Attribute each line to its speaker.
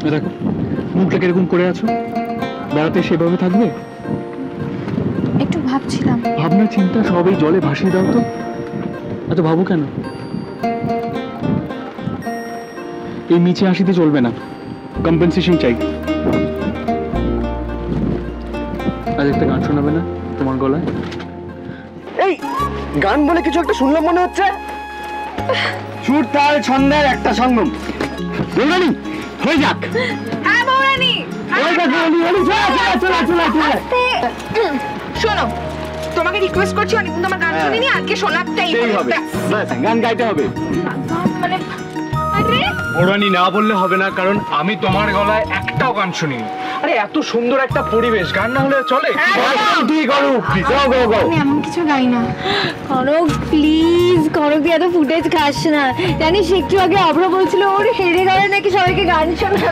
Speaker 1: দেখো মুখটা কিরকম করে আছো, বেড়াতে সেভাবে থাকবে?
Speaker 2: একটু ভাবছিলাম।
Speaker 1: ভাবনা চিন্তা সবই জলে ভাসিয়ে দাও তো, এত ভাবো কেন? এই মিছে হাসিতে চলবে না, কম্পেনসেশন চাই। আজ একটা গান শোনাবে না তোমার গলায়?
Speaker 3: এই গান বলে কিছু একটা শুনলাম মনে হচ্ছে। সুর তাল ছন্দের একটা সঙ্গম। বলরানি হয়ে যাক।
Speaker 2: হ্যাঁ বৌরানী,
Speaker 3: হয়ে যাক বলরানি, চলা।
Speaker 2: শোনো, তোমাকে রিকোয়েস্ট করছি, অনেকদিন তোমার গান শুনিনি, আজকে শোনাতেই
Speaker 3: হবে। ব্যাস গান গাইতে হবে।
Speaker 2: মানে আরে
Speaker 1: ওরানি না বললে হবে না, কারণ আমি তোমার গলায় একটাও গান শুনিনি। আরে এত সুন্দর একটা পরিবেশ, গান না হলে চলে?
Speaker 3: তুই করো, গো
Speaker 2: আমি এমন কিছু গাই না।
Speaker 4: কনক প্লিজ, কনক তুই এত ফুটেজ খাস না। জানিস একটু আগে অভ্র বলছিল ওর হেরে গেলে নাকি সবাইকে গান শোনাবে।